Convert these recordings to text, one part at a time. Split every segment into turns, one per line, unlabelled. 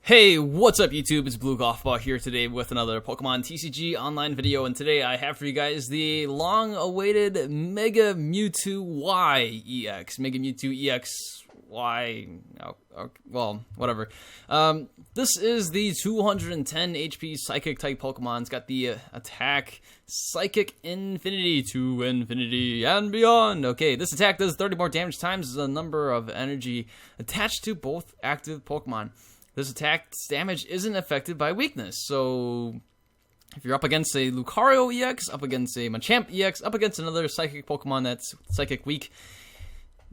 Hey, what's up YouTube? It's abluegolfball here today with another Pokemon TCG online video, and today I have for you guys the long-awaited Mega Mewtwo Y EX. Mega Mewtwo EX Y, well, whatever. This is the 210 HP Psychic type Pokemon. It's got the attack Psychic Infinity to Infinity and beyond. Okay, this attack does 30 more damage times the number of energy attached to both active Pokemon. This attack's damage isn't affected by weakness, so if you're up against a Lucario EX, up against a Machamp EX, up against another Psychic Pokemon that's Psychic weak,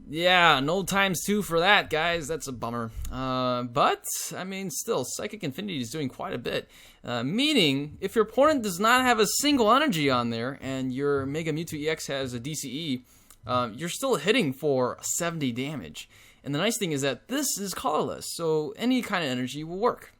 yeah, no ×2 for that, guys. That's a bummer. But, I mean, still, Psychic Infinity is doing quite a bit. Meaning, if your opponent does not have a single energy on there, and your Mega Mewtwo EX has a DCE, you're still hitting for 70 damage. And the nice thing is that this is colorless, so any kind of energy will work.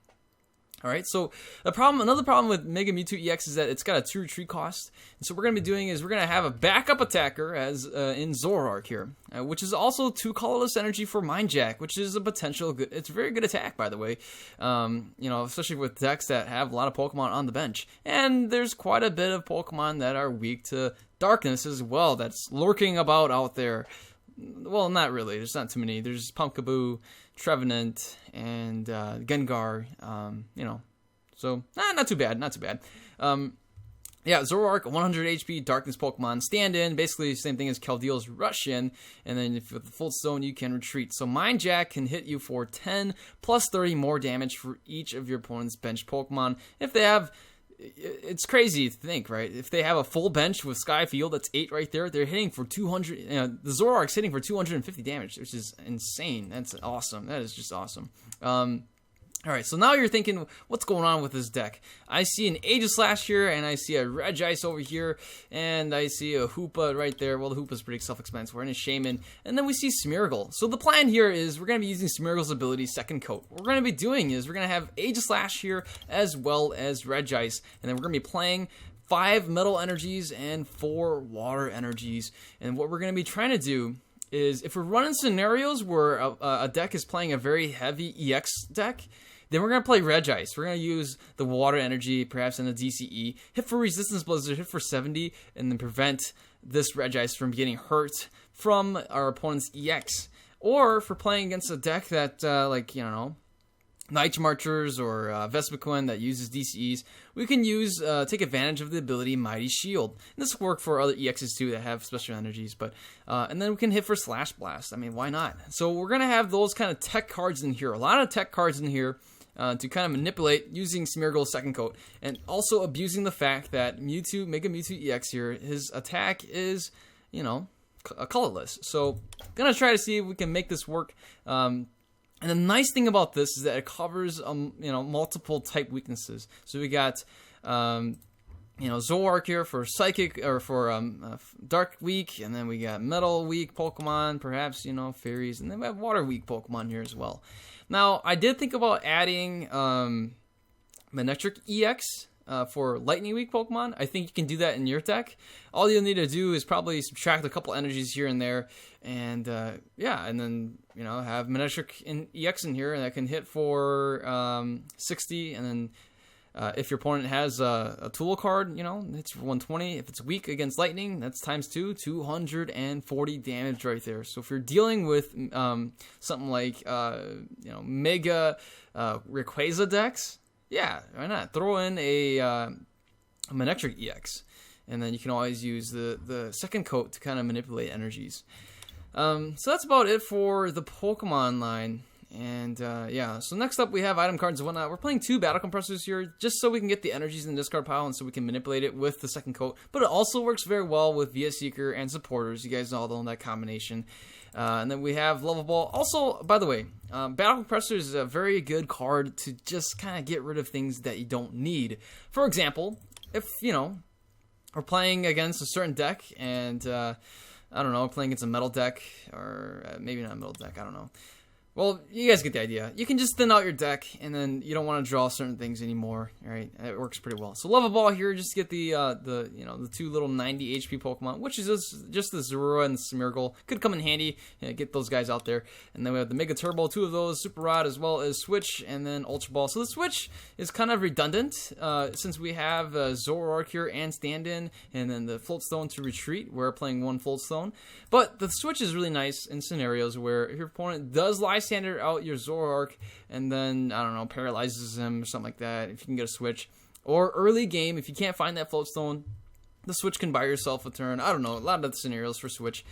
Alright, so another problem with Mega Mewtwo EX is that it's got a 2 retreat cost. And so what we're going to be doing is we're going to have a backup attacker as in Zoroark here, which is also 2 colorless energy for Mind Jack, which is a potential good, it's a very good attack, by the way. You know, especially with decks that have a lot of Pokemon on the bench. And there's quite a bit of Pokemon that are weak to darkness as well, that's lurking about out there. Well, not really. There's not too many. There's Pumpkaboo, Trevenant, and Gengar. You know, so not too bad. Not too bad. Yeah, Zoroark, 100 HP, Darkness Pokemon, stand-in, basically the same thing as Keldeal's Rush-in, and then if with the full stone, you can retreat. So Mind Jack can hit you for 10 plus 30 more damage for each of your opponent's bench Pokemon. If they have... It's crazy to think, right? If they have a full bench with Skyfield, that's 8 right there, they're hitting for 200, you know, the Zoroark's hitting for 250 damage, which is insane. That's awesome. That is just awesome. Alright, so now you're thinking, what's going on with this deck? I see an Aegislash here, and I see a Regice over here, and I see a Hoopa right there. Well, the Hoopa's pretty self-explanatory, and a Shaman, and then we see Smeargle. So the plan here is we're going to be using Smeargle's ability, Second Coat. What we're going to be doing is we're going to have Aegislash here, as well as Regice, and then we're going to be playing 5 Metal Energies and 4 Water Energies. And what we're going to be trying to do is, if we're running scenarios where a deck is playing a very heavy EX deck, then we're going to play Regice. We're going to use the Water Energy, perhaps in the DCE, hit for Resistance Blizzard, hit for 70, and then prevent this Regice from getting hurt from our opponent's EX. Or if we're playing against a deck that, like, you know, Night Marchers or Vespiquen that uses DCEs, we can use, take advantage of the ability Mighty Shield. And this will work for other EXs too that have special energies, but, and then we can hit for Slash Blast. I mean, why not? So we're going to have those kind of tech cards in here, a lot of tech cards in here, to kind of manipulate using Smeargle's Second Coat, and also abusing the fact that Mewtwo, Mega Mewtwo EX here, his attack is, you know, colorless. So, gonna try to see if we can make this work. And the nice thing about this is that it covers, you know, multiple type weaknesses. So we got, you know, Zoroark here for Psychic, or for Dark weak, and then we got Metal weak Pokemon, perhaps, you know, Fairies, and then we have Water weak Pokemon here as well. Now, I did think about adding Manectric EX for Lightning weak Pokemon. I think you can do that in your deck. All you'll need to do is probably subtract a couple energies here and there, and yeah, and then, you know, have Manectric EX in here, and that can hit for 60, and then if your opponent has a tool card, you know, it's for 120. If it's weak against lightning, that's ×2, 240 damage right there. So if you're dealing with something like, you know, Mega Rayquaza decks, yeah, why not? Throw in a Manectric EX, and then you can always use the Second Coat to kind of manipulate energies. So that's about it for the Pokemon line. And, yeah, so next up we have item cards and whatnot. We're playing 2 Battle Compressors here, just so we can get the energies in the discard pile, and so we can manipulate it with the Second Coat. But it also works very well with VS Seeker and Supporters. You guys all know that combination. And then we have Level Ball. Also, by the way, Battle Compressor is a very good card to just kind of get rid of things that you don't need. For example, if, you know, we're playing against a certain deck, and, I don't know, playing against a metal deck, or maybe not a metal deck, I don't know. Well, you guys get the idea. You can just thin out your deck, and then you don't want to draw certain things anymore. All right, it works pretty well. So Level Ball here, just get the the two little 90 HP Pokemon, which is just the Zoroark and the Smeargle. Could come in handy. Get those guys out there. And then we have the Mega Turbo, 2 of those, Super Rod, as well as Switch, and then Ultra Ball. So the Switch is kind of redundant since we have Zoroark here and Stand-In, and then the Float Stone to retreat. We're playing 1 Float Stone, but the Switch is really nice in scenarios where your opponent does Lysander out your Zoroark, and then, I don't know, paralyzes him or something like that, if you can get a Switch. Or early game, if you can't find that Float Stone, the Switch can buy yourself a turn. I don't know, a lot of the scenarios for Switch.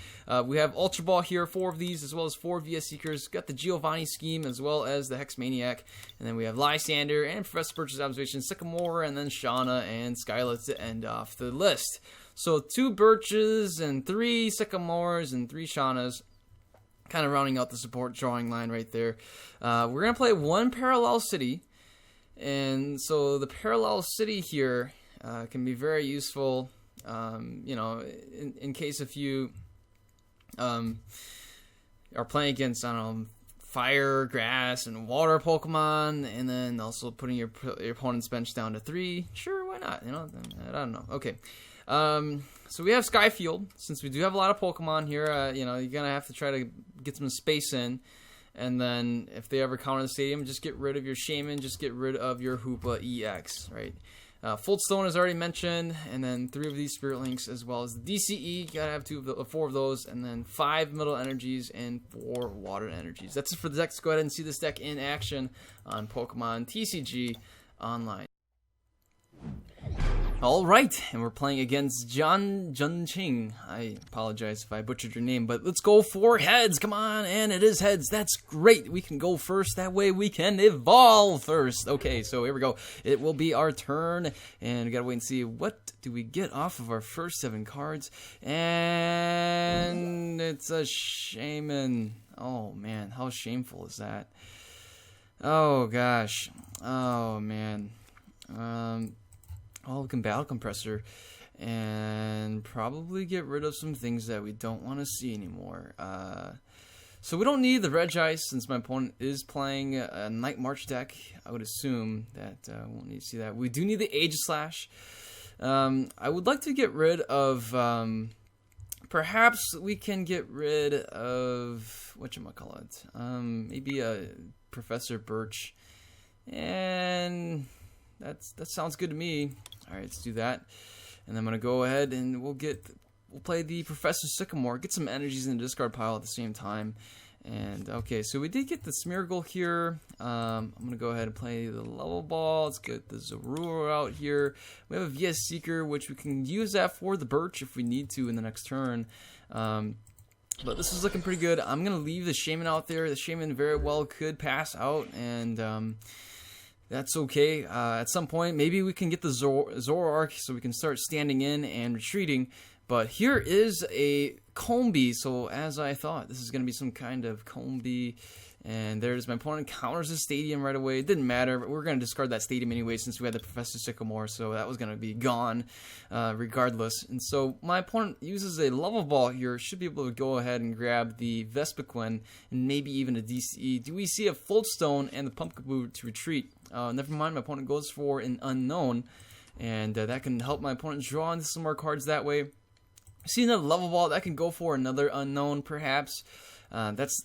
We have Ultra Ball here, 4 of these, as well as 4 VS Seekers. Got the Giovanni Scheme, as well as the Hex Maniac. And then we have Lysander, and Professor Birch's Observation, Sycamore, and then Shauna and Skyla to end off the list. So 2 Birches, and 3 Sycamores, and 3 Shaunas. Kind of rounding out the support drawing line right there. We're going to play 1 Parallel City. And so the Parallel City here can be very useful, you know, in case if you are playing against, I don't know, fire, grass, and water Pokemon, and then also putting your opponent's bench down to 3. Sure, why not? You know, I don't know. Okay. So we have Skyfield. Since we do have a lot of Pokemon here, you know, you're gonna have to try to get some space in, and then if they ever counter the stadium, just get rid of your Shaman, just get rid of your Hoopa EX, right? Float Stone is already mentioned, and then 3 of these Spirit Links, as well as the DCE. You gotta have 4 of those, and then 5 Middle Energies and 4 Water Energies. That's it for the deck. Let's go ahead and see this deck in action on Pokemon TCG Online. All right, and we're playing against John Junqing. I apologize if I butchered your name, but let's go for heads. Come on, and it is heads. That's great. We can go first. That way we can evolve first. Okay, so here we go. It will be our turn, and we gotta wait and see what do we get off of our first 7 cards. And it's a Shaman. Oh man, how shameful is that? Oh gosh. Oh man. We can Battle Compressor and probably get rid of some things that we don't want to see anymore. So we don't need the Regice since my opponent is playing a Night March deck. I would assume that we won't need to see that. We do need the Aegislash. I would like to get rid of, perhaps we can get rid of, whatchamacallit, maybe a Professor Birch, and that sounds good to me. All right, let's do that. And I'm going to go ahead and we'll play the Professor Sycamore, get some energies in the discard pile at the same time. And okay, so we did get the Smeargle here. I'm going to go ahead and play the Level Ball. Let's get the Zoroark out here. We have a VS Seeker, which we can use that for the Birch if we need to in the next turn. But this is looking pretty good. I'm going to leave the Shaman out there. The Shaman very well could pass out, and that's okay. At some point, maybe we can get the Zoroark so we can start standing in and retreating. But here is a Combi. So as I thought, this is going to be some kind of Combi. And there's my opponent counters the Stadium right away. It didn't matter, but we're going to discard that Stadium anyway since we had the Professor Sycamore. So that was going to be gone regardless. And so my opponent uses a Level Ball here. Should be able to go ahead and grab the Vespiquen and maybe even a DCE. Do we see a Float Stone and the Pumpkaboo to retreat? Never mind, my opponent goes for an Unknown. And that can help my opponent draw into some more cards that way. See another Level Ball, that can go for another Unknown perhaps.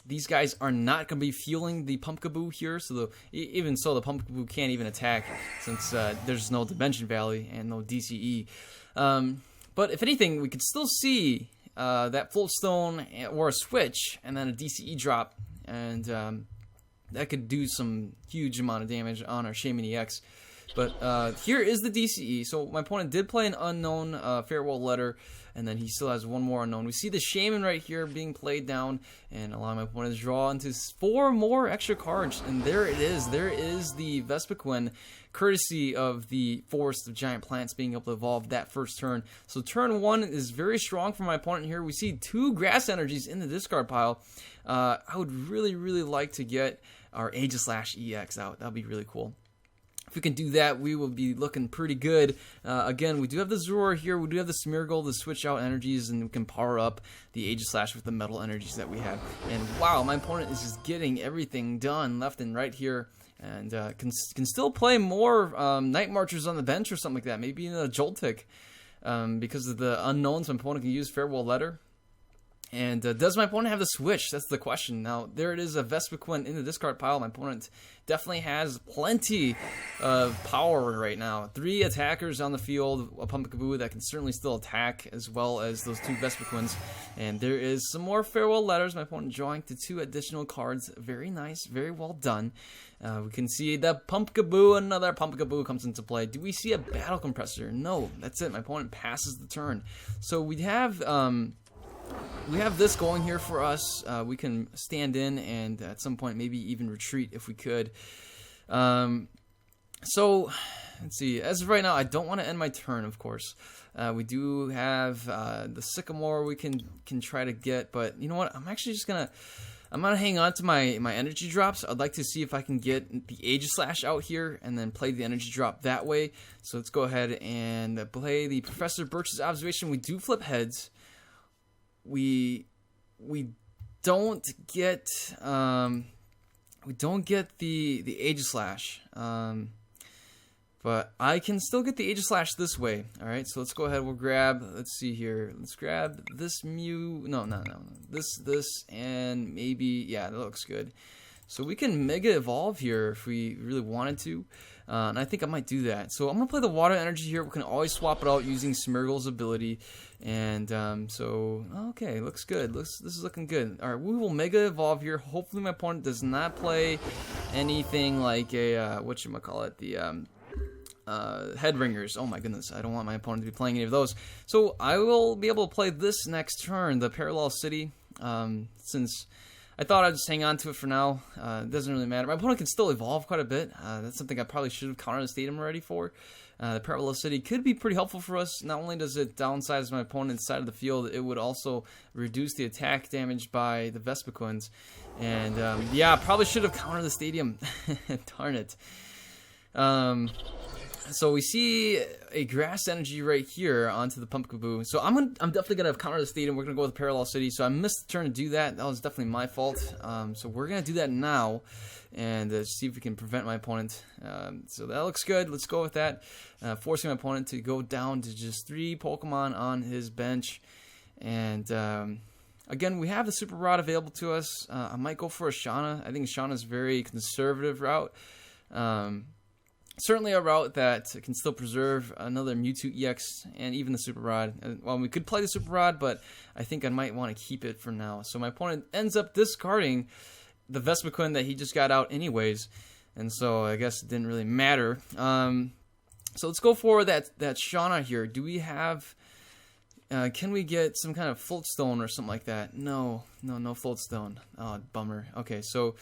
These guys are not going to be fueling the Pumpkaboo here, so even so, the Pumpkaboo can't even attack since there's no Dimension Valley and no DCE. But if anything, we could still see that Float Stone or a Switch and then a DCE drop, and that could do some huge amount of damage on our Shaman EX. But here is the DCE. So my opponent did play an Unknown Farewell Letter, and then he still has one more Unknown. We see the Shaman right here being played down and allowing my opponent to draw into 4 more extra cards. And there it is. There is the Vespiquen, courtesy of the Forest of Giant Plants being able to evolve that first turn. So turn 1 is very strong for my opponent here. We see 2 Grass Energies in the discard pile. I would really, really like to get our Aegislash EX out. That would be really cool. If we can do that, we will be looking pretty good. Again, we do have the Zoroark here. We do have the Smeargle to switch out energies, and we can power up the Aegislash with the metal energies that we have. And wow, my opponent is just getting everything done left and right here. And can still play more Night Marchers on the bench or something like that. Maybe in a Joltik. Because of the unknowns, my opponent can use Farewell Letter. And does my opponent have the switch? That's the question. Now, there it is, a Vespiquen in the discard pile. My opponent definitely has plenty of power right now. 3 attackers on the field, a Pumpkaboo that can certainly still attack, as well as those 2 Vespiquens. And there is some more Farewell Letters. My opponent drawing to 2 additional cards. Very nice, very well done. We can see the Pumpkaboo, another Pumpkaboo comes into play. Do we see a Battle Compressor? No, that's it. My opponent passes the turn. So we have this going here for us. We can stand in and at some point maybe even retreat if we could. So let's see. As of right now, I don't want to end my turn, of course. We do have the Sycamore we can try to get, but you know what? I'm actually just gonna hang on to my energy drops. I'd like to see if I can get the Aegislash out here and then play the energy drop that way. So let's go ahead and play the Professor Birch's Observation. We do flip heads. We don't get the Aegislash, but I can still get the Aegislash this way. All right, so let's go ahead. We'll grab. Let's see here. Let's grab this No. This and maybe that looks good. So we can Mega Evolve here if we really wanted to. And I think I might do that. So I'm going to play the Water Energy here. We can always swap it out using Smeargle's ability. And okay, looks good. This is looking good. All right, we will Mega Evolve here. Hopefully my opponent does not play anything like a, the Headringers. Oh my goodness, I don't want my opponent to be playing any of those. So I will be able to play this next turn, the Parallel City, since I thought I'd just hang on to it for now. It doesn't really matter. My opponent can still evolve quite a bit. That's something I probably should have countered the Stadium already for. The Parallel City could be pretty helpful for us. Not only does it downsize my opponent's side of the field, it would also reduce the attack damage by the Vespiquens. And probably should have countered the Stadium. Darn it. So we see a Grass Energy right here onto the Pumpkaboo. So I'm definitely gonna counter the Stadium. We're gonna go with Parallel City. So I missed the turn to do that. That was definitely my fault. So we're gonna do that now, and see if we can prevent my opponent. So that looks good. Let's go with that. Forcing my opponent to go down to just 3 Pokemon on his bench, and again, we have the Super Rod available to us. I might go for a Shauna. I think Shauna's a very conservative route. Certainly a route that can still preserve another Mewtwo EX and even the Super Rod. Well, we could play the Super Rod, but I think I might want to keep it for now. So my opponent ends up discarding the Vespiquen that he just got out anyways, and so I guess it didn't really matter. So let's go for that Shauna here. Do we have... can we get some kind of Floatstone or something like that? No Floatstone. Oh, bummer. Okay, so...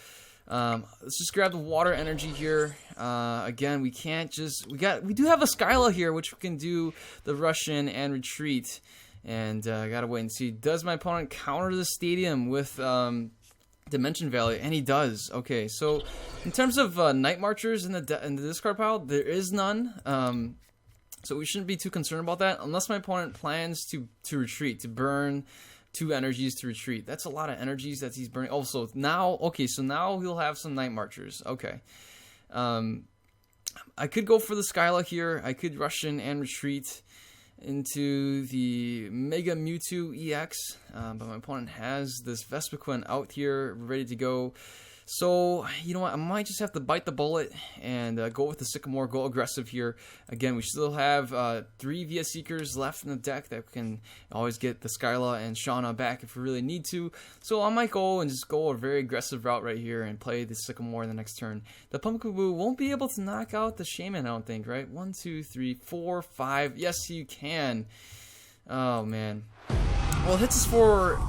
let's just grab the Water Energy here. Again, we can't just... We do have a Skyla here, which we can do the Russian and retreat. And I gotta wait and see. Does my opponent counter the Stadium with Dimension Valley? And he does. Okay, so in terms of Night Marchers in the discard pile, there is none. So we shouldn't be too concerned about that, unless my opponent plans to retreat, to burn 2 energies to retreat. That's a lot of energies that he's burning. Oh, so now, okay, so now he'll have some Night Marchers. Okay. I could go for the Skyla here. I could rush in and retreat into the Mega Mewtwo EX, but my opponent has this Vespiquen out here ready to go. So, you know what, I might just have to bite the bullet and go with the Sycamore, go aggressive here. Again, we still have 3 Via Seekers left in the deck that can always get the Skyla and Shauna back if we really need to. So I might go and just go a very aggressive route right here and play the Sycamore in the next turn. The Pumpkaboo won't be able to knock out the Shaman, I don't think, right? 1, 2, 3, 4, 5. Yes, you can. Oh, man. Well, it hits us for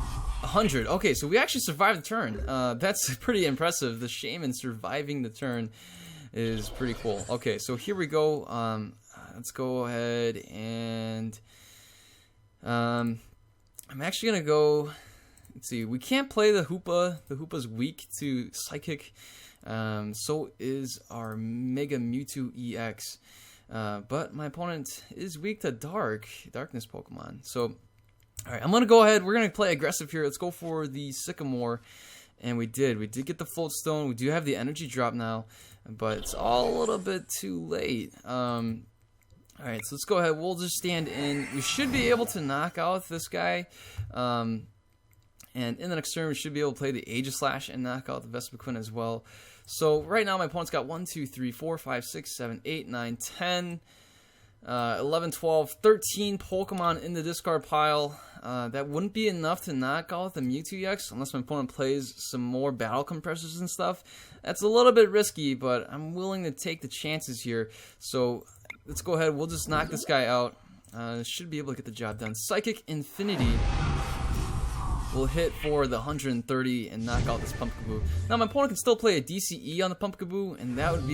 100. Okay, so we actually survived the turn. That's pretty impressive. The Shaman surviving the turn is pretty cool. Okay, so here we go. Let's go ahead and I'm actually gonna go let's see. We can't play the Hoopa. The Hoopa's weak to Psychic. So is our Mega Mewtwo EX. But my opponent is weak to Darkness Pokemon. So, alright, I'm going to go ahead. We're going to play aggressive here. Let's go for the Sycamore. And we did get the Float Stone. We do have the energy drop now. But it's all a little bit too late. Alright, so let's go ahead. We'll just stand in. We should be able to knock out this guy. And in the next turn, we should be able to play the Aegislash and knock out the Vespiquen as well. So right now, my opponent's got 1, 2, 3, 4, 5, 6, 7, 8, 9, 10, 11, 12, 13 Pokemon in the discard pile. That wouldn't be enough to knock out the Mewtwo EX unless my opponent plays some more battle compressors and stuff. That's a little bit risky, but I'm willing to take the chances here. So let's go ahead. We'll just knock this guy out. Should be able to get the job done. Psychic Infinity will hit for the 130 and knock out this Pumpkaboo. Now my opponent can still play a DCE on the Pumpkaboo, and that would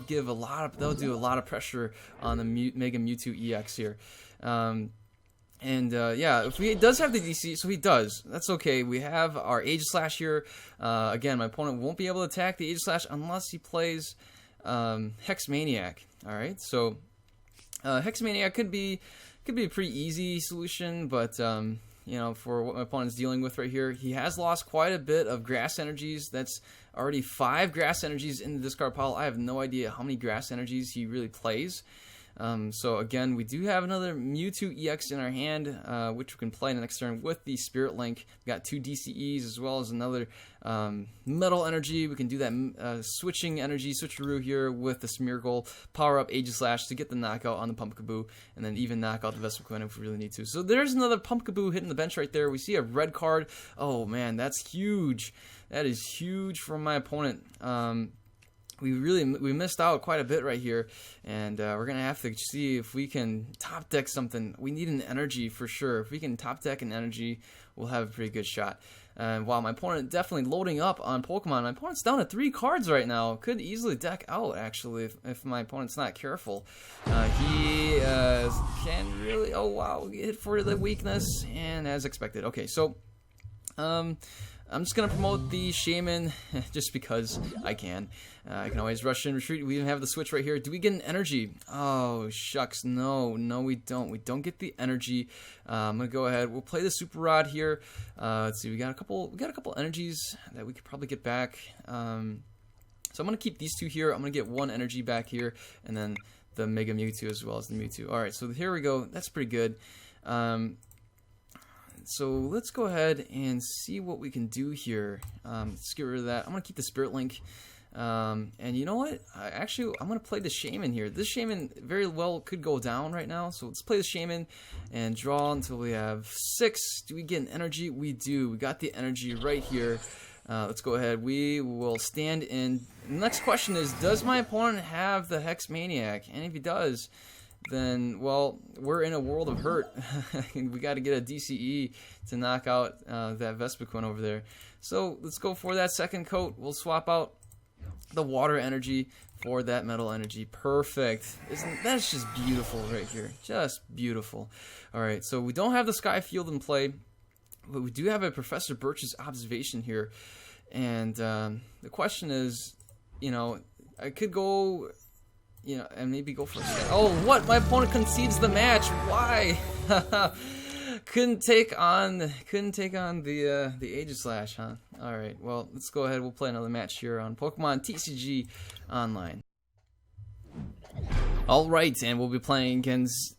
do a lot of pressure on the Mega Mewtwo EX here. Yeah, if he does have the DC, so he does. That's okay. We have our Aegislash here. Again, my opponent won't be able to attack the Aegislash unless he plays Hex Maniac. All right, so Hex Maniac could be a pretty easy solution, but you know, for what my opponent's dealing with right here, he has lost quite a bit of grass energies. That's already 5 grass energies in the discard pile. I have no idea how many grass energies he really plays. So again, we do have another Mewtwo EX in our hand, which we can play in the next turn with the Spirit Link. We got 2 DCEs as well as another Metal Energy. We can do that switching energy switcheroo here with the Smeargle, power up Aegislash to get the knockout on the Pumpkaboo, and then even knock out the Vespiquen if we really need to. So there's another Pumpkaboo hitting the bench right there. We see a red card. Oh man, that's huge. That is huge for my opponent. We missed out quite a bit right here, and we're gonna have to see if we can top deck something. We need an energy for sure. If we can top deck an energy, we'll have a pretty good shot. And while my opponent definitely loading up on Pokemon, my opponent's down to 3 cards right now. Could easily deck out actually if my opponent's not careful. He can really, oh wow, hit for the weakness, and as expected. Okay, so I'm just going to promote the Shaman just because I can. I can always rush and retreat. We even have the switch right here. Do we get an energy? Oh, shucks. No, we don't. We don't get the energy. I'm going to go ahead. We'll play the Super Rod here. Let's see. We got a couple energies that we could probably get back. So I'm going to keep these 2 here. I'm going to get 1 energy back here, and then the Mega Mewtwo as well as the Mewtwo. All right, so here we go. That's pretty good. So let's go ahead and see what we can do here. Let's get rid of that. I'm going to keep the Spirit Link. And you know what? I'm going to play the Shaman here. This Shaman very well could go down right now. So let's play the Shaman and draw until we have 6. Do we get an energy? We do. We got the energy right here. Let's go ahead. We will stand in. The next question is, does my opponent have the Hex Maniac? And if he does, then, well, we're in a world of hurt. We got to get a DCE to knock out that Vespiquen over there. So let's go for that second coat. We'll swap out the water energy for that metal energy. Perfect. That's just beautiful right here. Just beautiful. All right, so we don't have the Sky Field in play, but we do have a Professor Birch's observation here. And the question is, you know, I could go... You know, and maybe go for a second. Oh, what? My opponent concedes the match. Why? couldn't take on the Aegislash, huh? All right. Well, let's go ahead. We'll play another match here on Pokemon TCG Online. All right, and we'll be playing against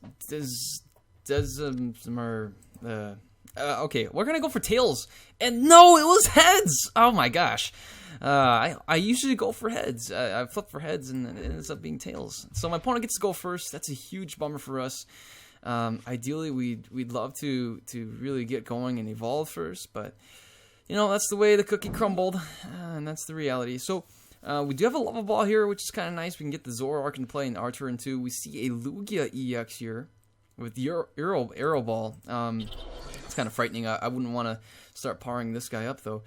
okay, we're gonna go for tails, and no, it was heads. Oh my gosh. I usually go for heads. I flip for heads, and it ends up being tails. So my opponent gets to go first. That's a huge bummer for us. Ideally, we'd love to really get going and evolve first, but you know, that's the way the cookie crumbled, and that's the reality. So we do have a Lava Ball here, which is kind of nice. We can get the Zoroark into play in our turn too. We see a Lugia EX here with the Arrow Ball. It's kind of frightening. I wouldn't want to start powering this guy up though.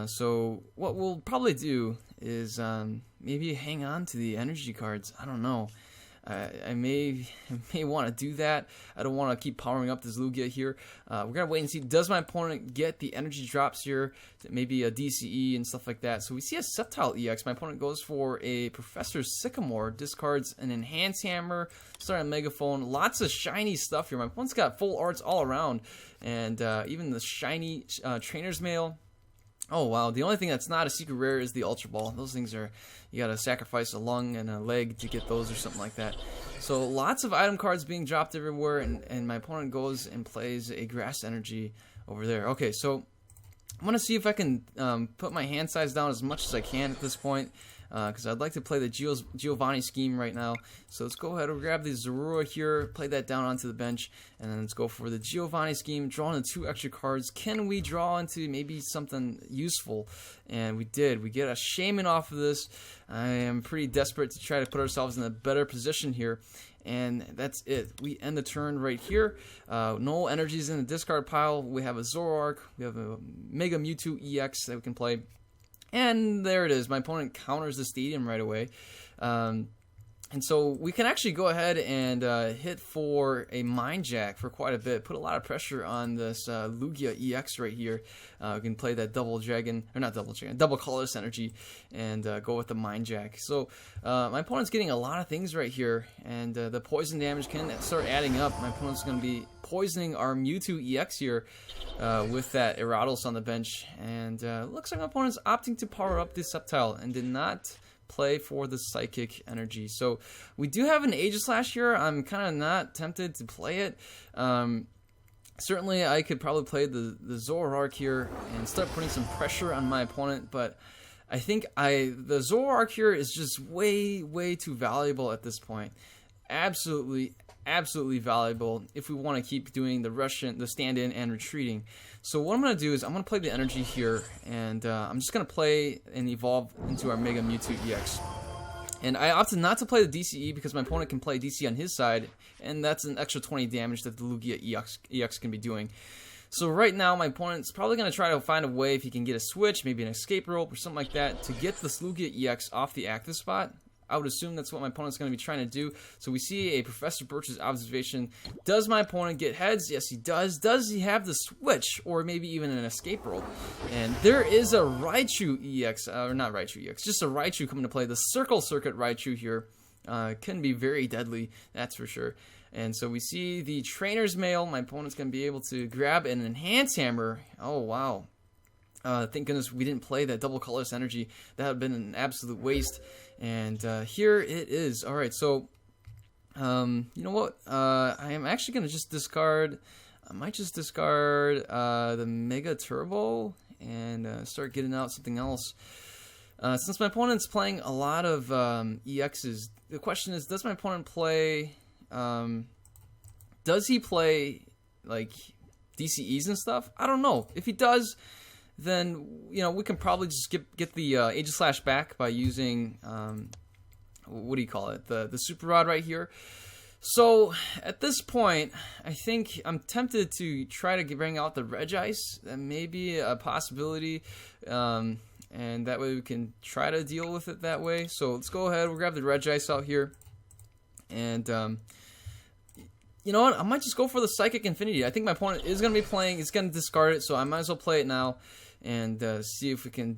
So what we'll probably do is maybe hang on to the energy cards. I don't know. I may want to do that. I don't want to keep powering up this Lugia here. We're going to wait and see. Does my opponent get the energy drops here? Maybe a DCE and stuff like that. So we see a Sceptile EX. My opponent goes for a Professor Sycamore. Discards an Enhance Hammer. Start a Megaphone. Lots of shiny stuff here. My opponent's got full arts all around. And even the shiny Trainer's Mail. Oh wow, the only thing that's not a secret rare is the Ultra Ball. Those things are, you gotta sacrifice a lung and a leg to get those or something like that. So lots of item cards being dropped everywhere, and my opponent goes and plays a Grass Energy over there. Okay, so I'm gonna see if I can put my hand size down as much as I can at this point, because I'd like to play the Giovanni scheme right now. So let's go ahead and grab the Zoroark here, play that down onto the bench, and then let's go for the Giovanni scheme, draw into 2 extra cards. Can we draw into maybe something useful? And we did. We get a Shaman off of this. I am pretty desperate to try to put ourselves in a better position here. And that's it. We end the turn right here. No energies in the discard pile. We have a Zoroark. We have a Mega Mewtwo EX that we can play. And there it is. My opponent counters the stadium right away. And so we can actually go ahead and hit for a Mind Jack for quite a bit. Put a lot of pressure on this Lugia EX right here. We can play that double colorless energy and go with the Mind Jack. So my opponent's getting a lot of things right here. And the poison damage can start adding up. My opponent's going to be poisoning our Mewtwo EX here with that Erados on the bench. And looks like my opponent's opting to power up this Sceptile and did not play for the Psychic Energy. So we do have an Aegislash here. I'm kind of not tempted to play it. Certainly I could probably play the Zoroark here and start putting some pressure on my opponent, but I think the Zoroark here is just way too valuable at this point. Absolutely valuable if we want to keep doing the stand-in and retreating. So what I'm going to do is I'm going to play the energy here, and I'm just going to play and evolve into our Mega Mewtwo EX. And I opted not to play the DCE because my opponent can play DC on his side, and that's an extra 20 damage that the Lugia EX can be doing. So right now my opponent's probably going to try to find a way if he can get a switch, maybe an escape rope or something like that, to get this Lugia EX off the active spot. I would assume that's what my opponent's going to be trying to do. So we see a Professor Birch's observation. Does my opponent get heads? Yes, he does. Does he have the switch? Or maybe even an escape rope? And there is a Raichu EX, or not Raichu EX, just a Raichu coming to play. The Circle Circuit Raichu here can be very deadly, that's for sure. And so we see the Trainer's Mail. My opponent's going to be able to grab an Enhance Hammer. Oh, wow. Thank goodness we didn't play that double colorless energy. That would have been an absolute waste. And here it is. Alright, so you know what? I am actually going to just discard. I might just discard the Mega Turbo and start getting out something else. Since my opponent's playing a lot of EXs, the question is, does my opponent play... does he play like DCEs and stuff? I don't know. If he does, then we can probably just get the Aegislash back by using what do you call it? The Super Rod right here. So at this point, I think I'm tempted to try to bring out the Regice. That may be a possibility, and that way we can try to deal with it that way. So let's go ahead. We'll grab the Regice out here, and you know what? I might just go for the Psychic Infinity. I think my opponent is going to be playing. He's going to discard it, so I might as well play it now and see if we can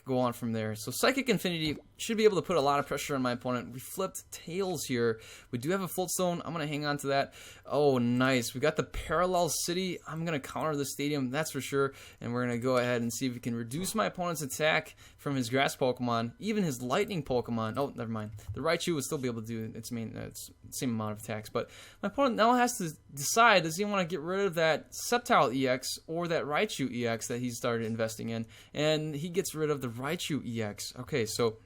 go on from there. So Psychic Infinity should be able to put a lot of pressure on my opponent. We flipped Tails here. We do have a Floatstone. I'm going to hang on to that. Oh, nice. We got the Parallel City. I'm going to counter the Stadium, that's for sure. And we're going to go ahead and see if we can reduce my opponent's attack from his Grass Pokemon, even his Lightning Pokemon. Oh, never mind. The Raichu would still be able to do its same amount of attacks. But my opponent now has to decide, does he want to get rid of that Sceptile EX or that Raichu EX that he started investing in? And he gets rid of the Raichu EX. Okay, so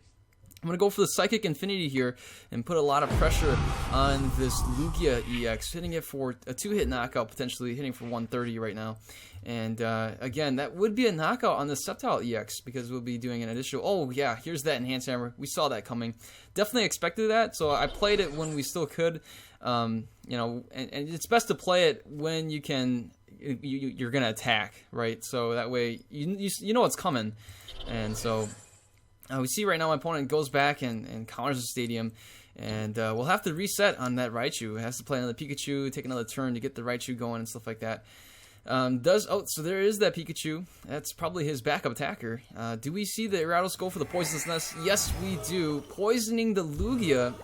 I'm going to go for the Psychic Infinity here and put a lot of pressure on this Lugia EX, hitting it for a 2-hit knockout, potentially hitting for 130 right now. And again, that would be a knockout on the Sceptile EX because we'll be doing an additional... Oh, yeah, here's that Enhanced Hammer. We saw that coming. Definitely expected that, so I played it when we still could. And it's best to play it when you can... You're going to attack, right? So that way you know what's coming. And so... we see right now my opponent goes back and counters the Stadium, And we'll have to reset on that Raichu. It has to play another Pikachu, take another turn to get the Raichu going and stuff like that. So there is that Pikachu. That's probably his backup attacker. Do we see the Gyarados go for the Poisonous Nest? Yes, we do. Poisoning the Lugia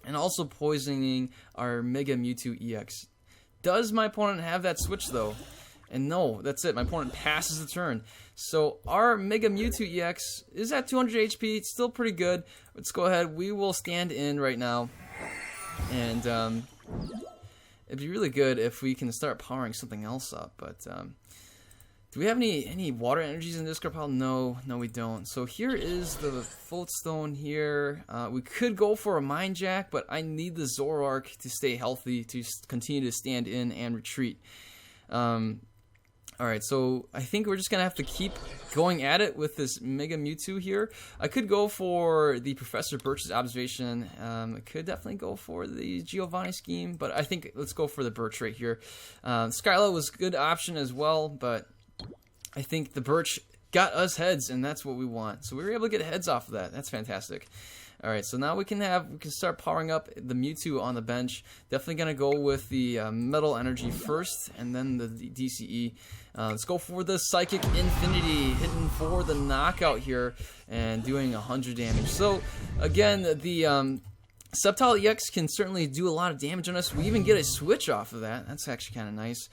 and also poisoning our Mega Mewtwo EX. Does my opponent have that switch though? And no, that's it. My opponent passes the turn. So our Mega Mewtwo EX is at 200 HP. It's still pretty good. Let's go ahead. We will stand in right now. And it'd be really good if we can start powering something else up. But do we have any water energies in this discard pile? No, we don't. So here is the Float Stone here. We could go for a Mind Jack, but I need the Zoroark to stay healthy to continue to stand in and retreat. Alright, so I think we're just going to have to keep going at it with this Mega Mewtwo here. I could go for the Professor Birch's observation. I could definitely go for the Giovanni scheme, but I think let's go for the Birch right here. Skyla was a good option as well, but I think the Birch got us heads, and that's what we want. So we were able to get heads off of that. That's fantastic. Alright, so now we can start powering up the Mewtwo on the bench. Definitely going to go with the Metal Energy first, and then the DCE. Let's go for the Psychic Infinity, hitting for the knockout here, and doing 100 damage. So, again, the Sceptile EX can certainly do a lot of damage on us. We even get a switch off of that. That's actually kind of nice.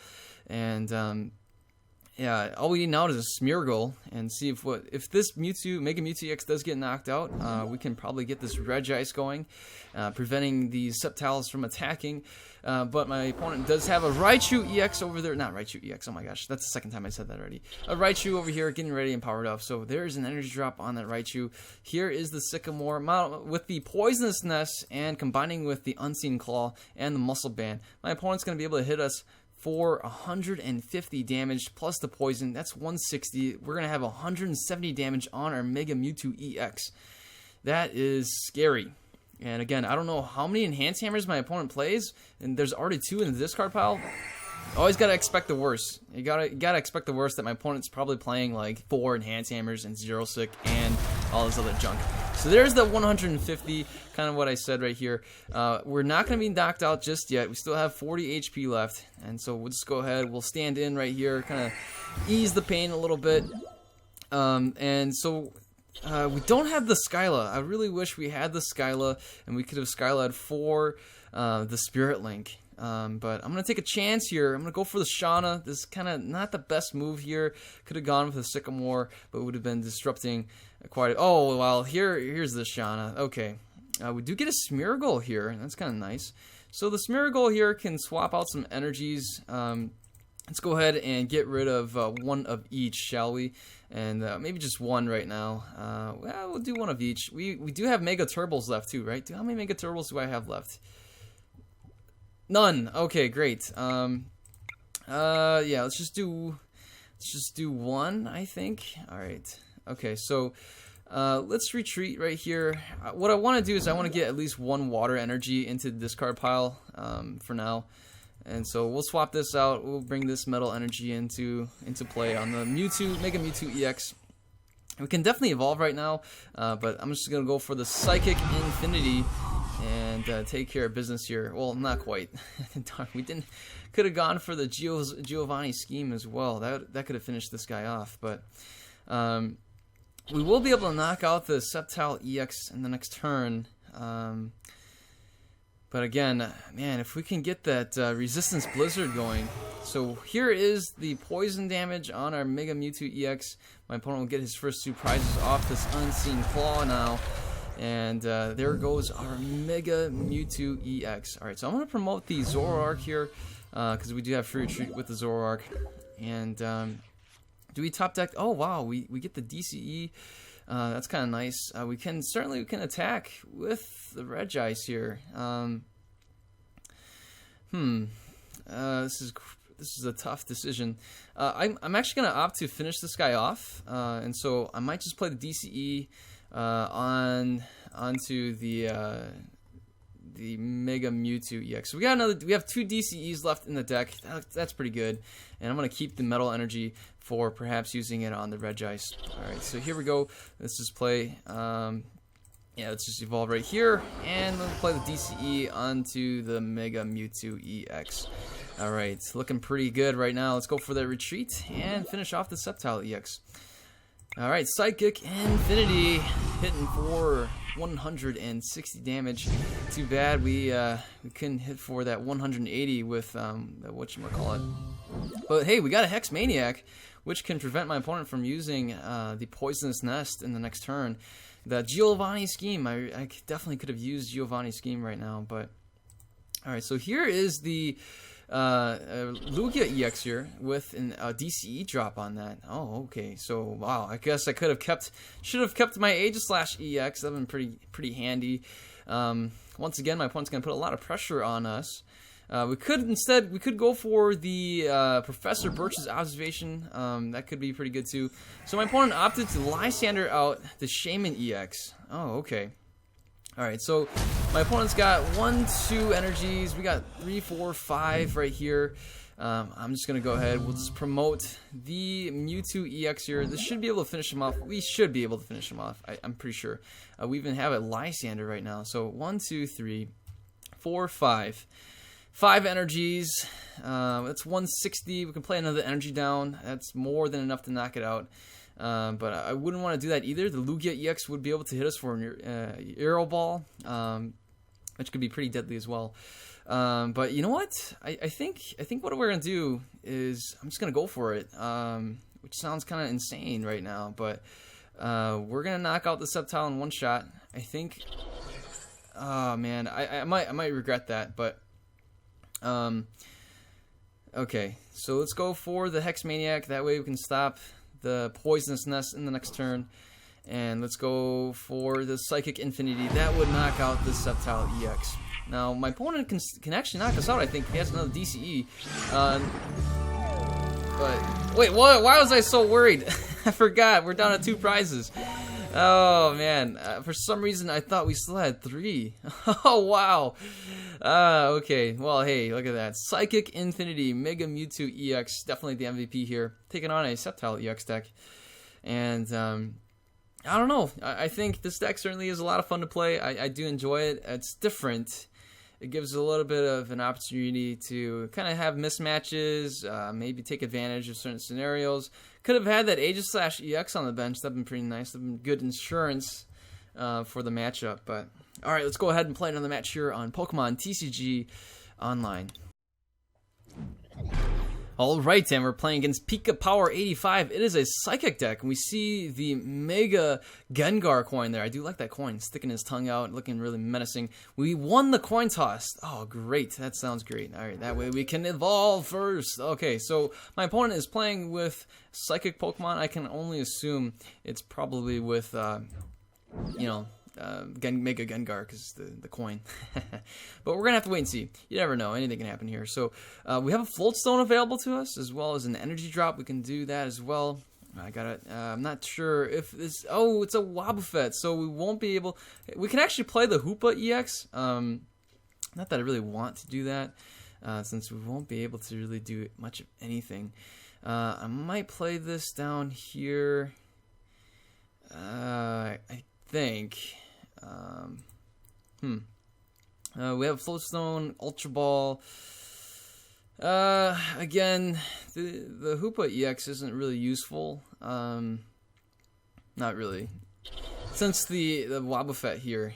And yeah, all we need now is a Smeargle and see if this Mewtwo, Mega Mewtwo EX does get knocked out, we can probably get this Regice going, preventing the Sceptiles from attacking. But my opponent does have a Raichu EX over there. Not Raichu EX, oh my gosh, that's the second time I said that already. A Raichu over here getting ready and powered up. So there is an energy drop on that Raichu. Here is the Sycamore with the Poisonous Nest and combining with the Unseen Claw and the Muscle Band. My opponent's going to be able to hit us for 150 damage plus the poison. That's 160. We're going to have 170 damage on our Mega Mewtwo EX. That is scary. And again, I don't know how many Enhance Hammers my opponent plays, and there's already 2 in the discard pile. Always gotta expect the worst. You gotta expect the worst, that my opponent's probably playing like 4 Enhance Hammers and 0 Sick and all this other junk. So there's the 150, kind of what I said right here. We're not gonna be knocked out just yet. We still have 40 HP left, and so we'll just go ahead. We'll stand in right here, kind of ease the pain a little bit. And so we don't have the Skyla. I really wish we had the Skyla, and we could have Skyla'd for the Spirit Link. But I'm going to take a chance here. I'm going to go for the Shauna. This is kind of not the best move here. Could have gone with the Sycamore, but would have been disrupting quite a... Oh, well, here's the Shauna. Okay. We do get a Smeargle here. That's kind of nice. So the Smeargle here can swap out some energies. Let's go ahead and get rid of one of each, shall we? And maybe just one right now. Well, we'll do one of each. We do have Mega Turbos left too, right? How many Mega Turbos do I have left? None. Okay, great. Yeah, let's just do one, I think. All right. Okay, so let's retreat right here. What I want to do is I want to get at least 1 water energy into the discard pile for now. And so we'll swap this out. We'll bring this metal energy into play on the Mewtwo, Mega Mewtwo EX. We can definitely evolve right now, but I'm just going to go for the Psychic Infinity and take care of business here. Well, not quite. Darn, we didn't. Could have gone for the Giovanni scheme as well. That could have finished this guy off, but we will be able to knock out the Sceptile EX in the next turn. But again, man, if we can get that Resistance Blizzard going. So here is the poison damage on our Mega Mewtwo EX. My opponent will get his first 2 prizes off this Unseen Claw now. And there goes our Mega Mewtwo EX. Alright, so I'm going to promote the Zoroark here, because we do have free retreat with the Zoroark. And do we top deck? Oh, wow, we get the DCE. That's kind of nice. We can attack with the Regice here. This is a tough decision. I'm actually gonna opt to finish this guy off, and so I might just play the DCE onto the Mega Mewtwo EX. So we have 2 DCEs left in the deck. That's pretty good. And I'm gonna keep the Metal Energy for perhaps using it on the Regice. Alright, so here we go. Let's just play. Yeah, let's just evolve right here, and we'll play the DCE onto the Mega Mewtwo EX. Alright, looking pretty good right now. Let's go for the retreat and finish off the Sceptile EX. Alright, Psychic Infinity hitting for 160 damage. Too bad we couldn't hit for that 180 with whatchamacallit. But hey, we got a Hex Maniac, which can prevent my opponent from using the Poisonous Nest in the next turn. The Giovanni Scheme, I definitely could have used Giovanni Scheme right now, but alright, so here is the Lugia EX here with a DCE drop on that. Oh, okay. So wow, I guess I should have kept my Aegislash EX. That'd been pretty handy. Once again, my opponent's gonna put a lot of pressure on us. We could go for the Professor Birch's Observation. That could be pretty good too. So my opponent opted to Lysander out the Shaman EX. Oh, okay. Alright, so my opponent's got 1, 2 energies. We got 3, 4, 5 right here. I'm just going to go ahead. We'll just promote the Mewtwo EX here. This should be able to finish him off. We should be able to finish him off. I'm pretty sure. We even have a Lysander right now. So 1, 2, 3, 4, 5. 5 energies. That's 160. We can play another energy down. That's more than enough to knock it out. But I wouldn't want to do that either. The Lugia EX would be able to hit us for an Aero Ball, which could be pretty deadly as well. But you know what? I think what we're gonna do is I'm just gonna go for it, which sounds kind of insane right now. But we're gonna knock out the Sceptile in one shot. I think. Oh man, I might regret that, but. Okay, so let's go for the Hex Maniac. That way we can stop the Poisonous Nest in the next turn. And let's go for the Psychic Infinity. That would knock out the Sceptile EX. Now, my opponent can actually knock us out, I think. He has another DCE. But, wait, what? Why was I so worried? I forgot. We're down to 2 prizes. Oh, man. For some reason, I thought we still had 3. Oh, wow. Okay. Well, hey, look at that. Psychic Infinity, Mega Mewtwo EX. Definitely the MVP here. Taking on a Sceptile EX deck. And, I don't know. I think this deck certainly is a lot of fun to play. I do enjoy it. It's different. It gives a little bit of an opportunity to kind of have mismatches, maybe take advantage of certain scenarios. Could have had that Aegislash EX on the bench. That'd been pretty nice. That'd been good insurance for the matchup. But all right, let's go ahead and play another match here on Pokemon TCG Online. Alright, and we're playing against Pika Power 85. It is a Psychic deck, and we see the Mega Gengar coin there. I do like that coin, sticking his tongue out, looking really menacing. We won the coin toss. Oh, great. That sounds great. Alright, that way we can evolve first. Okay, so my opponent is playing with Psychic Pokemon. I can only assume it's probably with, Mega Gengar, because the coin. But we're gonna have to wait and see. You never know, anything can happen here. So we have a Float Stone available to us, as well as an energy drop. We can do that as well. I got it. I'm not sure if this. Oh, it's a Wobbuffet, so we won't be able. We can actually play the Hoopa EX. Not that I really want to do that, since we won't be able to really do much of anything. I might play this down here. I think. We have Float Stone, Ultra Ball. Again, the Hoopa EX isn't really useful. Not really, since the Wobbuffet here.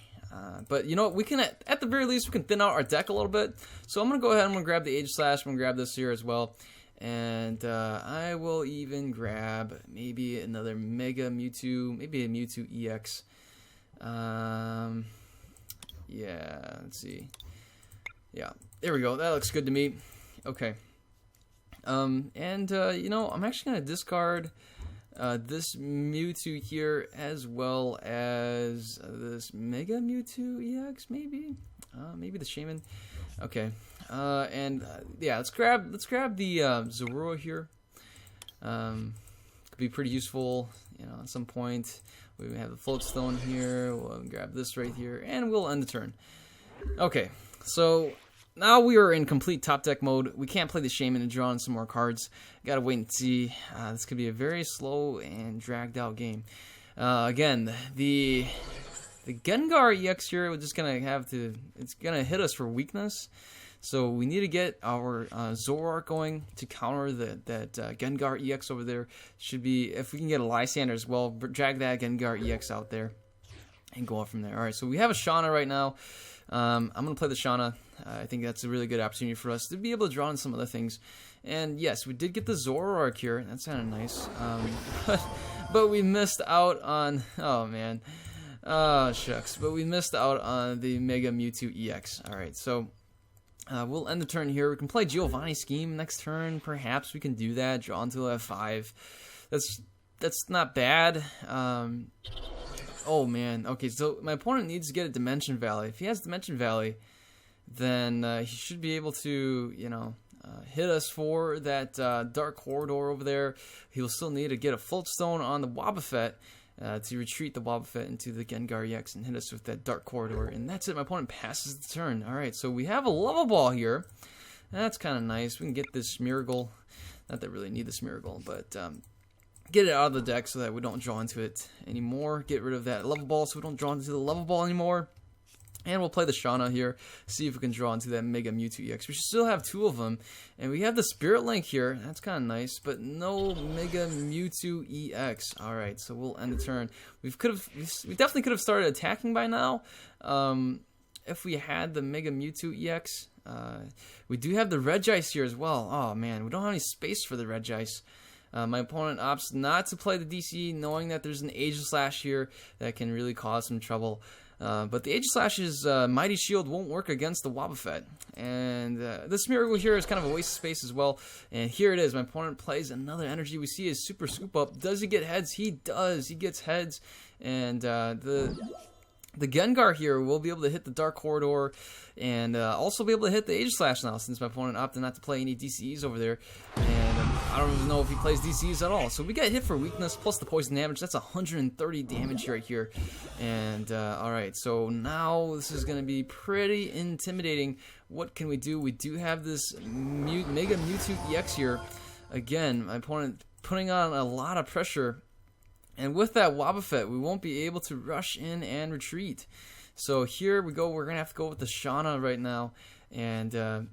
But you know what? We can at the very least we can thin out our deck a little bit. So I'm gonna go ahead. I'm gonna grab the Aegislash. I'm gonna grab this here as well. And I will even grab maybe another Mega Mewtwo, maybe a Mewtwo EX. Yeah, let's see. Yeah, there we go. That looks good to me. Okay. I'm actually going to discard this Mewtwo here, as well as this Mega Mewtwo EX, maybe? Maybe the Shaman. Okay. Yeah, let's grab the Zoroark here. Could be pretty useful, at some point. We have the Float Stone here. We'll grab this right here, and we'll end the turn. Okay, so now we are in complete top deck mode. We can't play the Shaman and draw on some more cards. Gotta wait and see. This could be a very slow and dragged out game. Again, the The Gengar EX here, we're just gonna have to. It's gonna hit us for weakness. So we need to get our Zoroark going to counter that Gengar EX over there. Should be, if we can get a Lysander as well, drag that Gengar EX out there and go up from there. All right, so we have a Shauna right now. I'm going to play the Shauna. I think that's a really good opportunity for us to be able to draw in some other things. And yes, we did get the Zoroark here. That's kind of nice. But we missed out on, oh man. Oh, shucks. But we missed out on the Mega Mewtwo EX. All right, so we'll end the turn here. We can play Giovanni Scheme next turn. Perhaps we can do that. Draw until F5. That's not bad. Oh man. Okay, so my opponent needs to get a Dimension Valley. If he has Dimension Valley, then he should be able to, you know, hit us for that Dark Corridor over there. He'll still need to get a Floatstone on the Wobbuffet to retreat the Wobbuffet into the Gengar EX and hit us with that Dark Corridor. And that's it. My opponent passes the turn. Alright, so we have a Level Ball here. That's kind of nice. We can get this Smeargle. Not that I really need the Smeargle, but get it out of the deck so that we don't draw into it anymore. Get rid of that Level Ball so we don't draw into the Level Ball anymore. And we'll play the Shauna here, see if we can draw into that Mega Mewtwo EX. We should still have two of them. And we have the Spirit Link here. That's kind of nice, but no Mega Mewtwo EX. Alright, so we'll end the turn. We definitely could have started attacking by now. If we had the Mega Mewtwo EX. We do have the Regice here as well. Oh man, we don't have any space for the Regice. My opponent opts not to play the DC, knowing that there's an Aegislash here that can really cause some trouble. But the Aegislash's Mighty Shield won't work against the Wobbuffet. And this Smeargle here is kind of a waste of space as well. And here it is. My opponent plays another energy. We see his Super Scoop Up. Does he get heads? He does. He gets heads. And the Gengar here will be able to hit the Dark Corridor and also be able to hit the Aegislash now, since my opponent opted not to play any DCEs over there. And I don't even know if he plays DCEs at all. So we got hit for weakness plus the poison damage. That's 130 damage right here. And alright, so now this is going to be pretty intimidating. What can we do? We do have this Mega Mewtwo EX here. Again, my opponent putting on a lot of pressure. And with that Wobbuffet, we won't be able to rush in and retreat. So here we go. We're going to have to go with the Shauna right now. And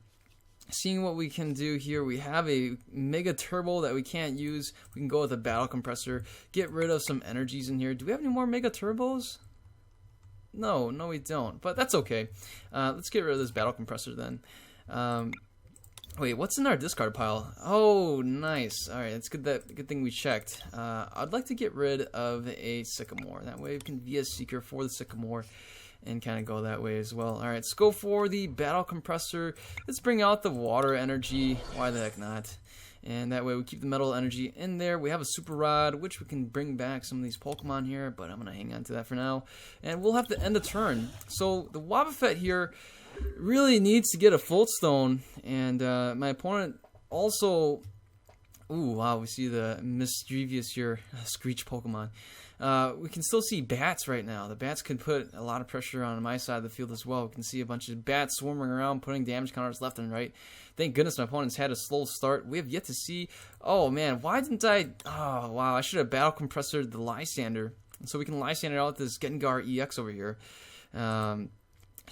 seeing what we can do here, we have a Mega Turbo that we can't use. We can go with a Battle Compressor. Get rid of some energies in here. Do we have any more Mega Turbos? No, we don't. But that's okay. Let's get rid of this Battle Compressor then. Wait, what's in our discard pile? Oh, nice. Alright, that's good. Good thing we checked. I'd like to get rid of a Sycamore. That way we can be a Seeker for the Sycamore and kind of go that way as well. Alright, let's go for the Battle Compressor. Let's bring out the Water Energy. Why the heck not? And that way we keep the Metal Energy in there. We have a Super Rod, which we can bring back some of these Pokemon here, but I'm going to hang on to that for now. And we'll have to end the turn. So the Wobbuffet here really needs to get a Floatstone, and my opponent also. Ooh, wow! We see the mischievous here, Screech Pokemon. We can still see bats right now. The bats can put a lot of pressure on my side of the field as well. We can see a bunch of bats swarming around, putting damage counters left and right. Thank goodness my opponent's had a slow start. We have yet to see. Oh man, why didn't I? Oh wow! I should have Battle Compressored the Lysander, so we can Lysander out this Gengar EX over here.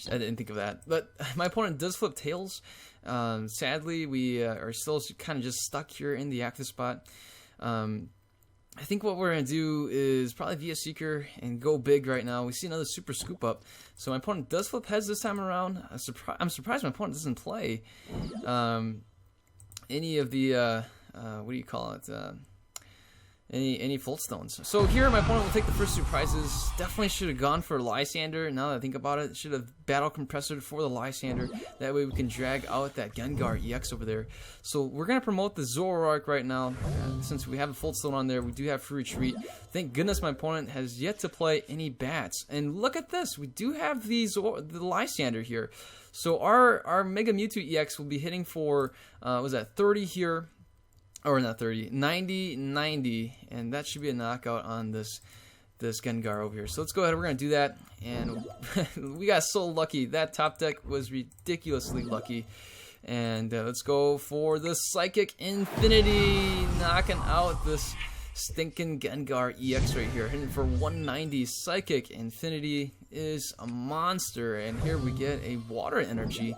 I didn't think of that. But my opponent does flip Tails. Sadly, we are still kind of just stuck here in the active spot. I think what we're going to do is probably be a Seeker and go big right now. We see another Super Scoop Up. So my opponent does flip heads this time around. I'm surprised my opponent doesn't play any of the, what do you call it? Any Floatstones. So here my opponent will take the first two prizes. Definitely should have gone for Lysander. Now that I think about it, should have Battle Compressored for the Lysander. That way we can drag out that Gengar EX over there. So we're going to promote the Zoroark right now. Since we have a Floatstone on there, we do have free retreat. Thank goodness my opponent has yet to play any bats. And look at this. We do have the Lysander here. So our Mega Mewtwo EX will be hitting for, what was that, 30 here. Or not 30, 90, and that should be a knockout on this Gengar over here. So let's go ahead, we're going to do that, and we got so lucky. That top deck was ridiculously lucky. And let's go for the Psychic Infinity, knocking out this stinking Gengar EX right here, hitting for 190. Psychic Infinity is a monster, and here we get a water energy.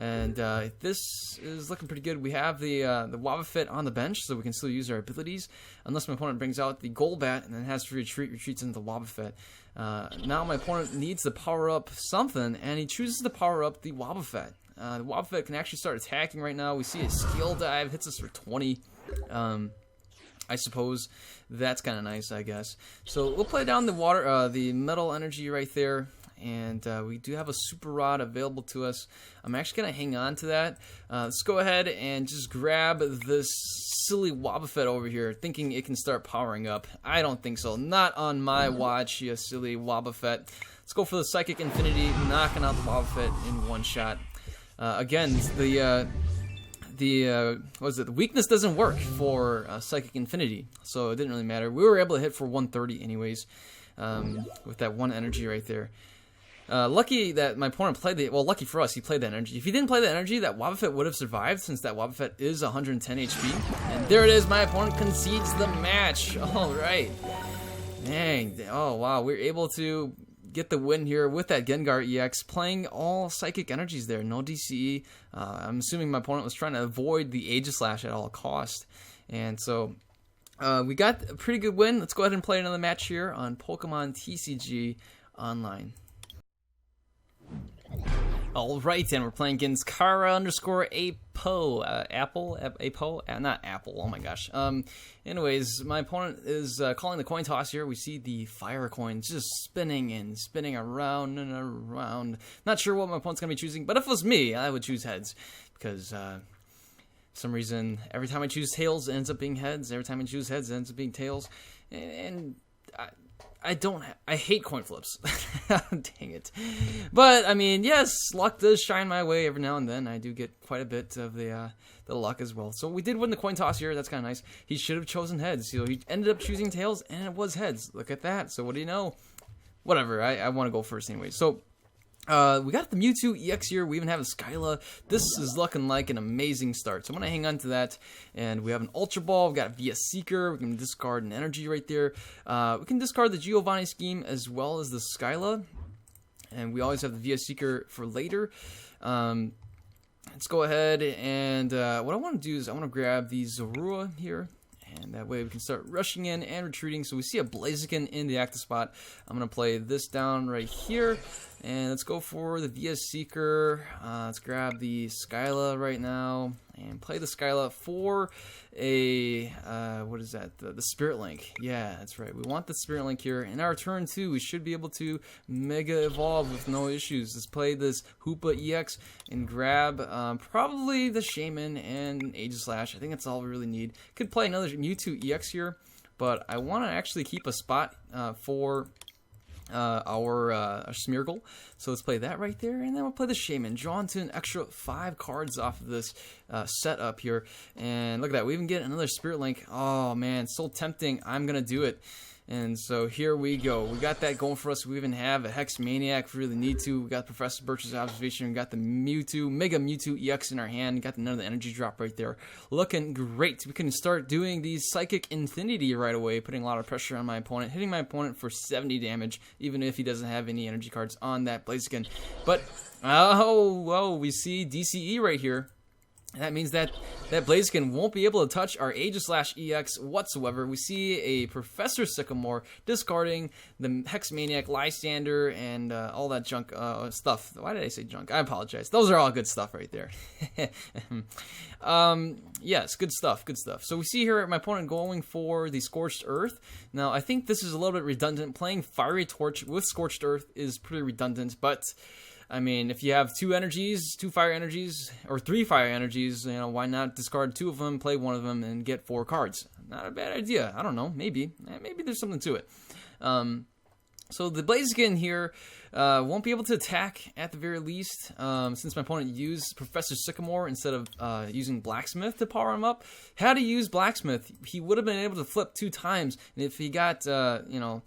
And this is looking pretty good. We have the Wobbuffet on the bench, so we can still use our abilities. Unless my opponent brings out the Golbat and then has to retreats into the Wobbuffet. Now my opponent needs to power up something, and he chooses to power up the Wobbuffet. The Wobbuffet can actually start attacking right now. We see a Skill Dive, hits us for 20. I suppose that's kind of nice, I guess. So we'll play down the Metal Energy right there. And we do have a Super Rod available to us. I'm actually going to hang on to that. Let's go ahead and just grab this silly Wobbuffet over here, thinking it can start powering up. I don't think so. Not on my watch, you silly Wobbuffet. Let's go for the Psychic Infinity, knocking out the Wobbuffet in one shot. Again, the weakness doesn't work for Psychic Infinity, so it didn't really matter. We were able to hit for 130 anyways, with that one energy right there. Lucky that my opponent played lucky for us, he played that energy. If he didn't play that energy, that Wobbuffet would have survived, since that Wobbuffet is 110 HP. And there it is, my opponent concedes the match. Alright. Dang. Oh, wow. We're able to get the win here with that Gengar EX, playing all Psychic Energies there. No DCE. I'm assuming my opponent was trying to avoid the Aegislash at all cost. And so we got a pretty good win. Let's go ahead and play another match here on Pokemon TCG Online. Alright, and we're playing against Kara_Apo. Apo? Not Apple, oh my gosh. Anyways, my opponent is calling the coin toss here. We see the fire coin just spinning and spinning around and around. Not sure what my opponent's going to be choosing, but if it was me, I would choose heads. Because, for some reason, every time I choose tails, it ends up being heads. Every time I choose heads, it ends up being tails. And I hate coin flips. Dang it. But, I mean, yes, luck does shine my way every now and then. I do get quite a bit of the luck as well. So we did win the coin toss here. That's kind of nice. He should have chosen heads. So he ended up choosing tails, and it was heads. Look at that. So what do you know? Whatever. I want to go first anyway. So we got the Mewtwo EX here. We even have a Skyla. This is looking like an amazing start. So I'm going to hang on to that. And we have an Ultra Ball. We've got a VS Seeker. We can discard an energy right there. We can discard the Giovanni Scheme as well as the Skyla. And we always have the VS Seeker for later. Let's go ahead and what I want to do is I want to grab the Zoroark here. And that way we can start rushing in and retreating. So we see a Blaziken in the active spot. I'm going to play this down right here. And let's go for the VS Seeker. Let's grab the Skyla right now. And play the Skyla for a, what is that? The Spirit Link. Yeah, that's right. We want the Spirit Link here. In our turn 2, we should be able to Mega Evolve with no issues. Let's play this Hoopa EX and grab probably the Shaman and Aegislash. I think that's all we really need. Could play another Mewtwo EX here, but I want to actually keep a spot for our Smeargle. So let's play that right there, and then we'll play the Shaman. Draw into an extra 5 cards off of this setup here. And look at that, we even get another Spirit Link. Oh man, so tempting. I'm gonna do it. And so here we go. We got that going for us. We even have a Hex Maniac if we really need to. We got Professor Birch's Observation. We got the Mewtwo, Mega Mewtwo EX in our hand. Got another energy drop right there. Looking great. We can start doing the Psychic Infinity right away, putting a lot of pressure on my opponent, hitting my opponent for 70 damage, even if he doesn't have any energy cards on that Blaziken. But, oh, we see DCE right here. That means that Blaziken won't be able to touch our Aegislash EX whatsoever. We see a Professor Sycamore discarding the Hex Maniac, Lysander, and all that junk stuff. Why did I say junk? I apologize. Those are all good stuff right there. Yes, good stuff, good stuff. So we see here my opponent going for the Scorched Earth. Now, I think this is a little bit redundant. Playing Fiery Torch with Scorched Earth is pretty redundant, but I mean, if you have 2 energies, 2 fire energies, or 3 fire energies, you know, why not discard 2 of them, play 1 of them, and get 4 cards? Not a bad idea. I don't know. Maybe there's something to it. So the Blaziken here won't be able to attack at the very least, since my opponent used Professor Sycamore instead of using Blacksmith to power him up. Had he used Blacksmith, he would have been able to flip 2 times, and if he got, you know,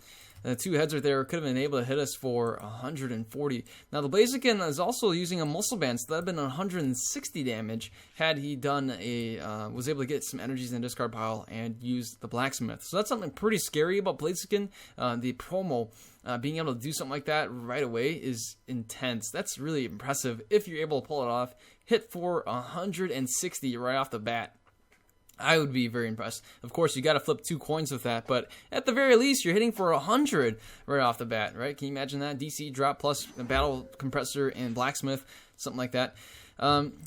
The 2 heads right there could have been able to hit us for 140. Now the Blaziken is also using a muscle band, so that would have been 160 damage had he done was able to get some energies in the discard pile and use the blacksmith. So that's something pretty scary about Blaziken. The promo, being able to do something like that right away is intense. That's really impressive if you're able to pull it off. Hit for 160 right off the bat. I would be very impressed. Of course, you got to flip 2 coins with that, but at the very least, you're hitting for 100 right off the bat, right? Can you imagine that? DC drop plus a battle compressor and blacksmith, something like that.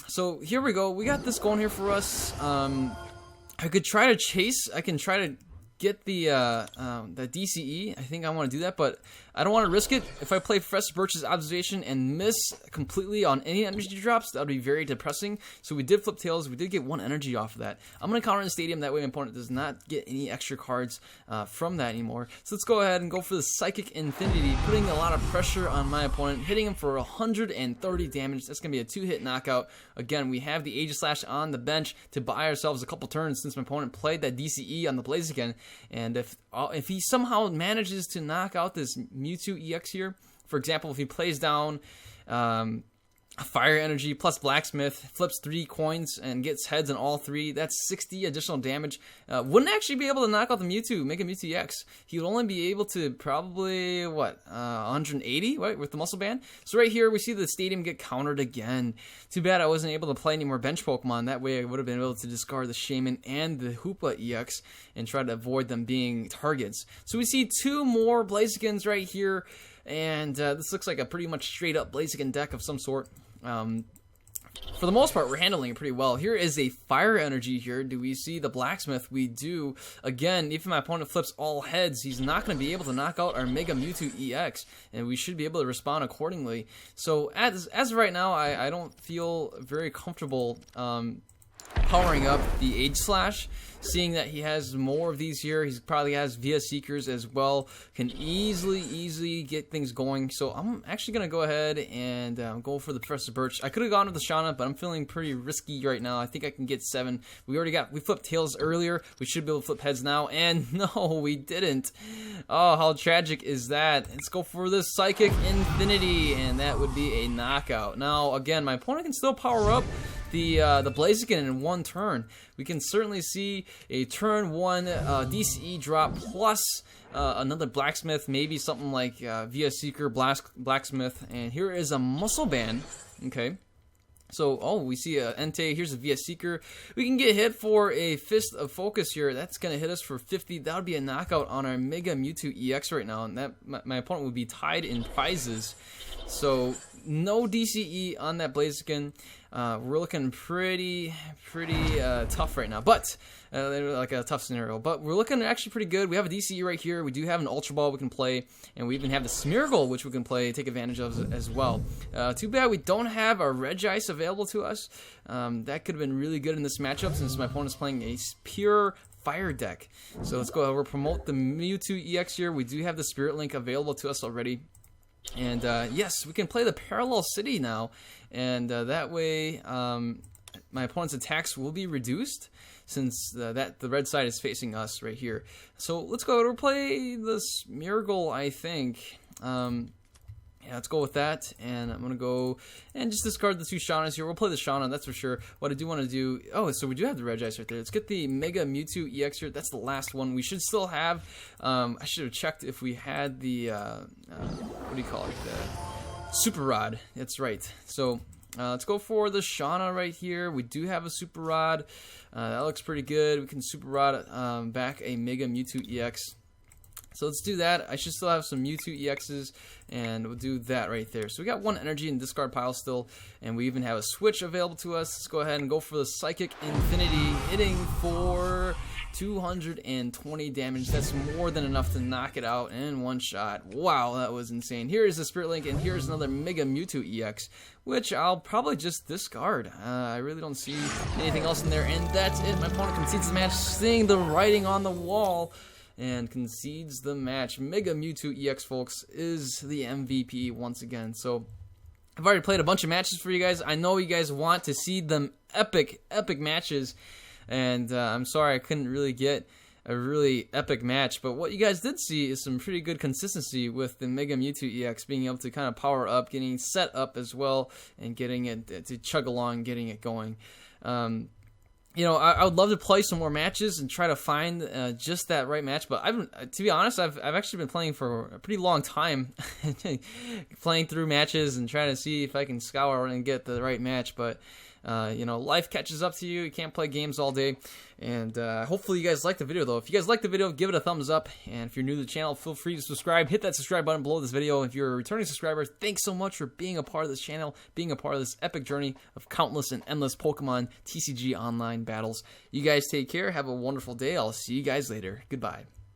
So here we go. We got this going here for us. I could try to chase. I can try to get the DCE. I think I want to do that, but I don't want to risk it. If I play Professor Birch's observation and miss completely on any energy drops, that would be very depressing. So we did flip tails. We did get 1 energy off of that. I'm going to counter in the stadium. That way my opponent does not get any extra cards from that anymore. So let's go ahead and go for the Psychic Infinity, putting a lot of pressure on my opponent, hitting him for 130 damage. That's going to be a 2-hit knockout. Again, we have the Aegislash on the bench to buy ourselves a couple turns since my opponent played that DCE on the Blaziken. And if he somehow manages to knock out this Mewtwo EX here, for example, if he plays down Fire Energy plus Blacksmith, flips 3 coins and gets heads on all 3, that's 60 additional damage. Wouldn't actually be able to knock out the Mewtwo, make a Mewtwo EX. He would only be able to probably, 180, right, with the Muscle Band? So right here, we see the stadium get countered again. Too bad I wasn't able to play any more bench Pokemon. That way I would have been able to discard the Shaman and the Hoopa EX and try to avoid them being targets. So we see 2 more Blazikens right here, and this looks like a pretty much straight up Blaziken deck of some sort. For the most part, we're handling it pretty well. Here is a Fire Energy here. Do we see the Blacksmith? We do. Again, if my opponent flips all heads, he's not going to be able to knock out our Mega Mewtwo EX, and we should be able to respond accordingly. So as of right now, I don't feel very comfortable powering up the Aegislash, seeing that he has more of these here. He probably has Via Seekers as well, can easily get things going. So I'm actually going to go ahead and go for the Professor Birch. I could have gone with the Shauna, but I'm feeling pretty risky right now. I think I can get 7. We flipped tails earlier. We should be able to flip heads now, and no, we didn't. Oh, how tragic is that? Let's go for the Psychic Infinity, and that would be a knockout. Now, again, my opponent can still power up the Blaziken in 1 turn. We can certainly see a turn 1 DCE drop plus another Blacksmith, maybe something like Via Seeker, Blacksmith, and here is a Muscle Band. Okay. So, we see a Entei. Here's a Via Seeker. We can get hit for a Fist of Focus here. That's going to hit us for 50. That would be a knockout on our Mega Mewtwo EX right now, and that my opponent would be tied in prizes. So, no DCE on that Blaziken. We're looking pretty tough right now, but like a tough scenario. But we're looking actually pretty good. We have a DCE right here. We do have an Ultra Ball we can play, and we even have the Smeargle, which we can play, take advantage of as well. Too bad we don't have a Regice available to us. That could have been really good in this matchup since my opponent's playing a pure Fire deck. So let's go ahead. We'll promote the Mewtwo EX here. We do have the Spirit Link available to us already. And yes, we can play the Parallel City now, and that way my opponent's attacks will be reduced since the red side is facing us right here. So let's go and play the Smeargle, I think. Yeah, let's go with that, and I'm going to go and just discard the 2 Shaunas here. We'll play the Shauna, that's for sure. What I do want to do... Oh, so we do have the Regice right there. Let's get the Mega Mewtwo EX here. That's the last one. We should still have... I should have checked if we had the... what do you call it? The Super Rod. That's right. So... let's go for the Shauna right here. We do have a Super Rod. That looks pretty good. We can Super Rod back a Mega Mewtwo EX. So let's do that. I should still have some Mewtwo EXs, and we'll do that right there. So we got 1 energy in discard pile still, and we even have a switch available to us. Let's go ahead and go for the Psychic Infinity, hitting for 220 damage. That's more than enough to knock it out in 1 shot. Wow, that was insane. Here is the Spirit Link, and here's another Mega Mewtwo EX, which I'll probably just discard. I really don't see anything else in there, and that's it. My opponent concedes the match, seeing the writing on the wall, and concedes the match. Mega Mewtwo EX, folks, is the MVP once again. So I've already played a bunch of matches for you guys. I know you guys want to see them epic matches, and I'm sorry I couldn't really get a really epic match. But what you guys did see is some pretty good consistency with the Mega Mewtwo EX being able to kind of power up, getting set up as well, and getting it to chug along, getting it going. You know, I would love to play some more matches and try to find just that right match. But to be honest, I've actually been playing for a pretty long time, playing through matches and trying to see if I can scour and get the right match. But you know, life catches up to you. You can't play games all day. And hopefully you guys liked the video, though. If you guys liked the video, give it a thumbs up. And if you're new to the channel, feel free to subscribe. Hit that subscribe button below this video. If you're a returning subscriber, thanks so much for being a part of this channel, being a part of this epic journey of countless and endless Pokemon TCG online battles. You guys take care. Have a wonderful day. I'll see you guys later. Goodbye.